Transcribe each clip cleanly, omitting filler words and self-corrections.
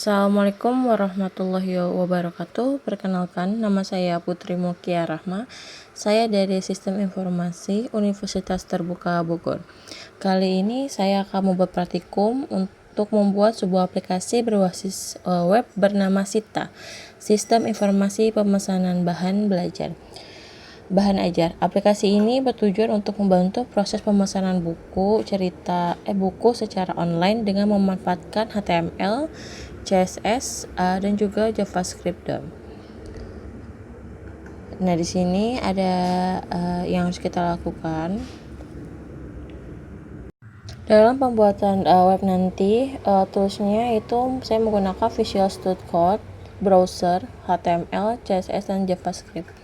Assalamualaikum warahmatullahi wabarakatuh. Perkenalkan, nama saya Putri Mulkia Rahma. Saya dari Sistem Informasi Universitas Terbuka Bogor. Kali ini saya akan membuat praktikum untuk membuat sebuah aplikasi berbasis web bernama SITA, Sistem Informasi Pemesanan Bahan Belajar. Bahan ajar. Aplikasi ini bertujuan untuk membantu proses pemesanan buku secara online dengan memanfaatkan HTML, CSS, dan juga JavaScript. Nah, di sini ada yang harus kita lakukan. Dalam pembuatan web nanti, toolsnya itu saya menggunakan Visual Studio Code, browser, HTML, CSS, dan JavaScript.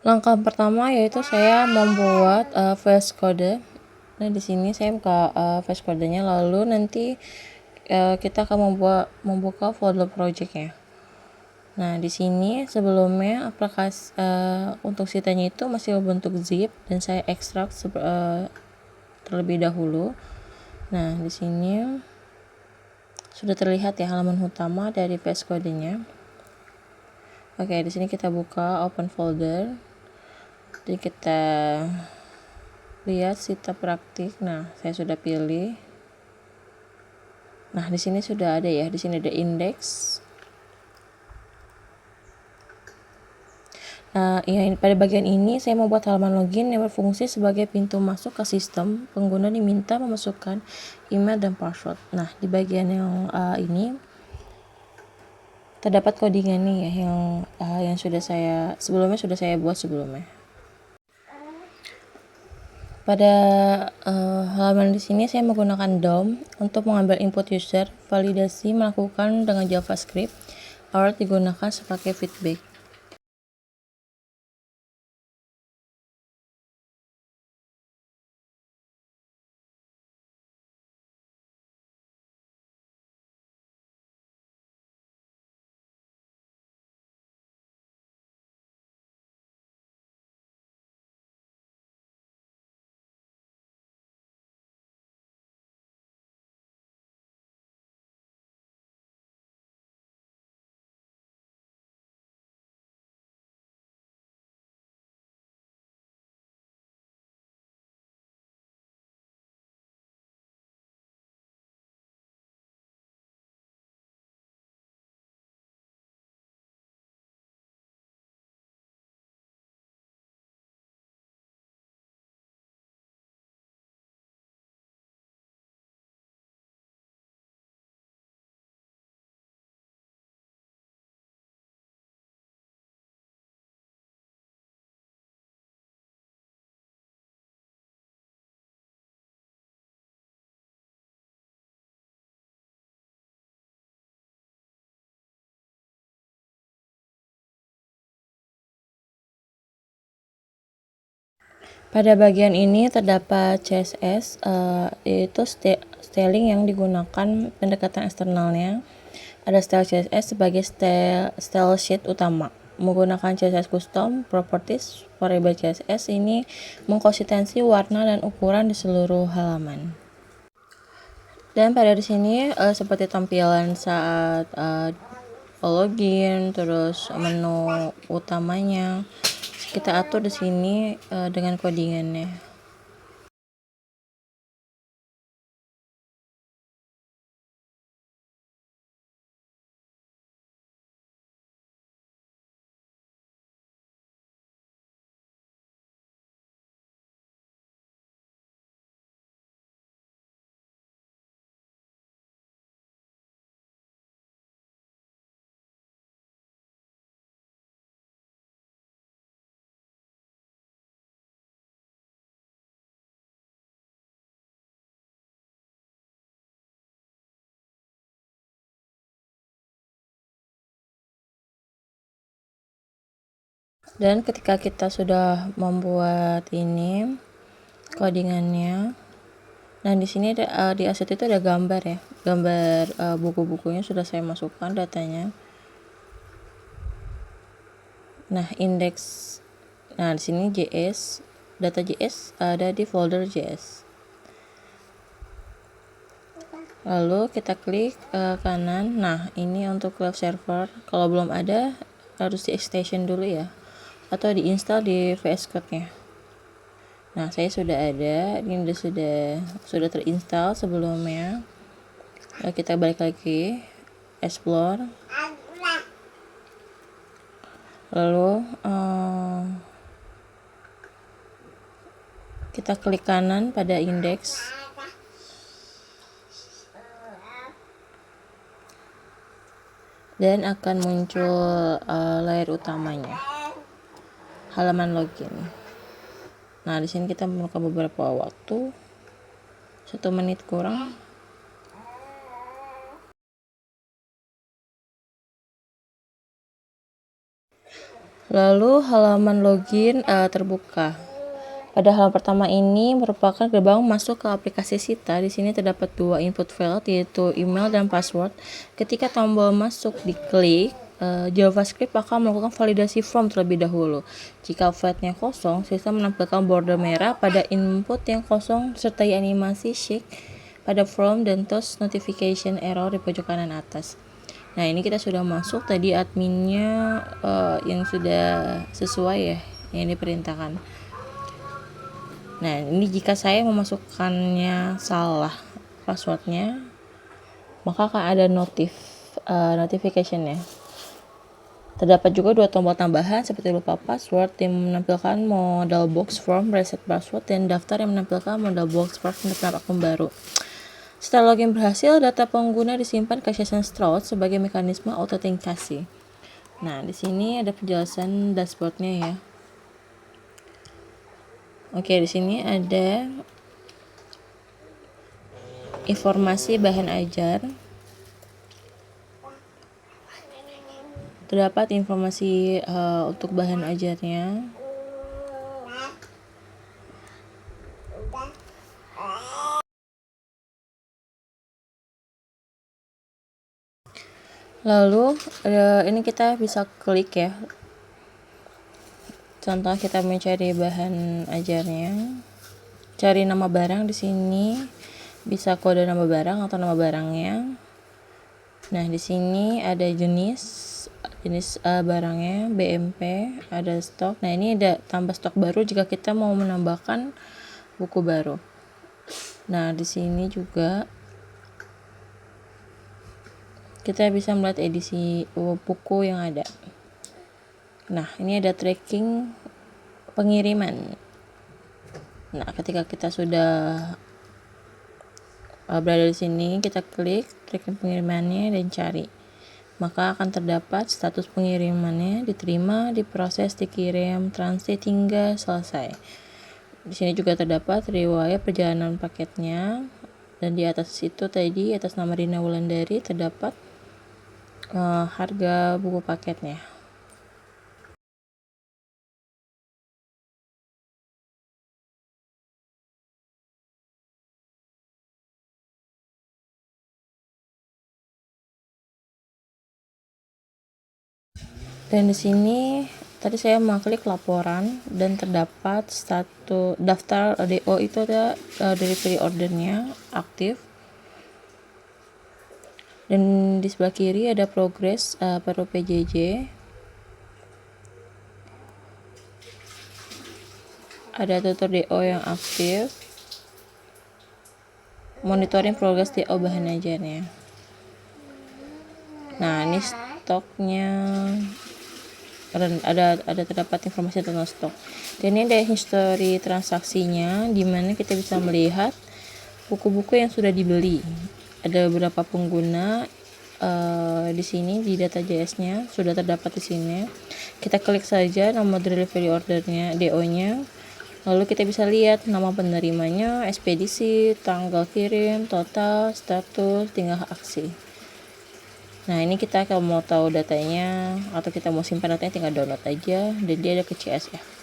Langkah pertama yaitu saya membuat VS Code. Nah, di sini saya buka VS Code-nya, lalu nanti kita akan membuka folder project-nya. Nah, di sini sebelumnya aplikasi untuk sitanya itu masih berbentuk zip dan saya ekstrak terlebih dahulu. Nah, di sini sudah terlihat ya halaman utama dari VS Code-nya. Oke, di sini kita buka open folder. Jadi kita lihat sita praktik. Nah, saya sudah pilih. Nah, di sini sudah ada ya. Di sini ada indeks. Nah, pada bagian ini saya membuat halaman login yang berfungsi sebagai pintu masuk ke sistem. Pengguna diminta memasukkan email dan password. Nah, di bagian yang ini terdapat codingannya ya, yang sebelumnya sudah saya buat sebelumnya. Pada halaman di sini saya menggunakan DOM untuk mengambil input user, validasi melakukan dengan JavaScript, alert digunakan sebagai feedback. Pada bagian ini terdapat CSS, yaitu styling yang digunakan pendekatan eksternalnya. Ada style CSS sebagai style sheet utama. Menggunakan CSS custom properties, variable CSS ini mengkonsistensi warna dan ukuran di seluruh halaman. Dan pada di sini seperti tampilan saat login, terus menu utamanya kita atur di sini dengan codingannya. Dan ketika kita sudah membuat ini codingannya, nah di sini ada di aset itu ada gambar ya, gambar buku-bukunya sudah saya masukkan datanya. Nah indeks, nah di sini JS, data JS ada di folder JS. Lalu kita klik kanan. Nah ini untuk live server, kalau belum ada harus di extension dulu ya, atau diinstal di VS Code nya. Nah saya sudah ada, ini sudah terinstall sebelumnya. Lalu kita balik lagi explore, lalu kita klik kanan pada indeks, dan akan muncul layar utamanya, halaman login. Nah di sini kita memerlukan beberapa waktu, 1 menit kurang. Lalu halaman login terbuka. Pada halaman pertama ini merupakan gerbang masuk ke aplikasi Sita. Di sini terdapat 2 input field, yaitu email dan password. Ketika tombol masuk diklik, JavaScript akan melakukan validasi form terlebih dahulu. Jika fieldnya kosong, sistem menampilkan border merah pada input yang kosong sertai animasi shake pada form dan toast notification error di pojok kanan atas. Nah ini kita sudah masuk, tadi adminnya yang sudah sesuai ya yang diperintahkan. Nah ini jika saya memasukkannya salah passwordnya, maka akan ada notification-nya. Terdapat juga 2 tombol tambahan seperti lupa password yang menampilkan modal box form reset password, dan daftar yang menampilkan modal box form pendaftaran akun baru. Setelah login berhasil, data pengguna disimpan ke session store sebagai mekanisme autentikasi. Nah di sini ada penjelasan dashboardnya ya. Oke, di sini ada informasi bahan ajar. Terdapat informasi untuk bahan ajarnya. Lalu ini kita bisa klik ya. Contoh kita mencari bahan ajarnya, cari nama barang. Di sini bisa kode nama barang atau nama barangnya. Nah di sini ada jenis barangnya, BMP, ada stok. Nah ini ada tambah stok baru jika kita mau menambahkan buku baru. Nah di sini juga kita bisa melihat edisi buku yang ada. Nah ini ada tracking pengiriman. Nah ketika kita sudah berada di sini, kita klik tracking pengirimannya dan cari, maka akan terdapat status pengirimannya, diterima, diproses, dikirim, transit hingga selesai. Di sini juga terdapat riwayat perjalanan paketnya, dan di atas itu tadi atas nama Rina Wulandari terdapat harga buku paketnya. Dan di sini tadi saya mengklik laporan dan terdapat satu daftar DO itu ada delivery ordernya aktif. Dan di sebelah kiri ada progress per PJJ. Ada tutor DO yang aktif. Monitoring progress DO bahan ajarnya. Nah, ini stoknya ada terdapat informasi tentang stok. Dan ini ada history transaksinya, di mana kita bisa melihat buku-buku yang sudah dibeli. Ada beberapa pengguna di sini di data JS-nya sudah terdapat di sini. Kita klik saja nomor delivery ordernya, DO-nya. Lalu kita bisa lihat nama penerimanya, ekspedisi, tanggal kirim, total, status, tinggal aksi. Nah, ini kita kalau mau tahu datanya atau kita mau simpan datanya tinggal download aja, dan dia ada ke CSF.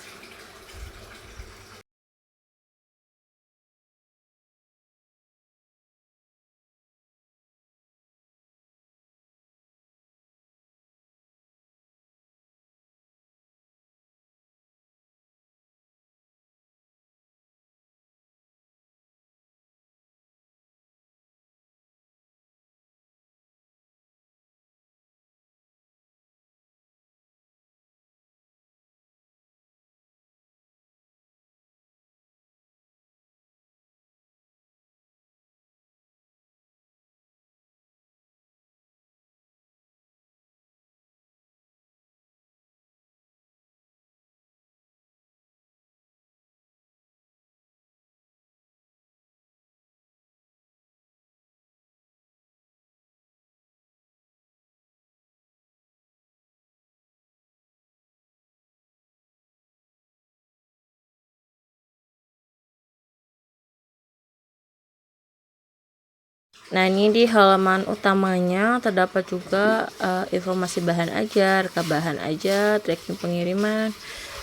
Nah, ini di halaman utamanya terdapat juga informasi bahan ajar, bahan ajar, tracking pengiriman,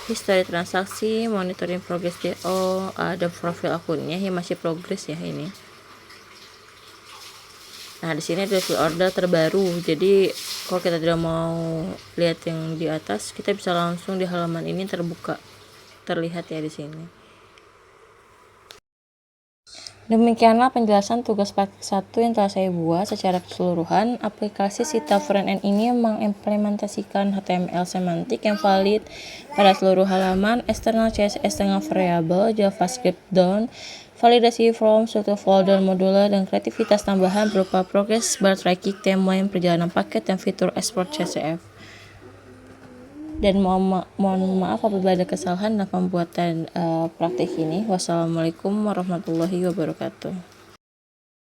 history transaksi, monitoring progress DO, ada profil akunnya yang masih progress ya ini. Nah, di sini ada order terbaru. Jadi, kalau kita tidak mau lihat yang di atas, kita bisa langsung di halaman ini terlihat ya di sini. Demikianlah penjelasan tugas praktik 1 yang telah saya buat secara keseluruhan. Aplikasi Sita Front-End ini mengimplementasikan HTML semantik yang valid pada seluruh halaman, external CSS dengan variabel, JavaScript down, validasi form, struktur folder modular, dan kreativitas tambahan berupa progress bar tracking, timeline, perjalanan paket, dan fitur export CSF. Dan mohon maaf apabila ada kesalahan dalam pembuatan praktik ini. Wassalamualaikum warahmatullahi wabarakatuh.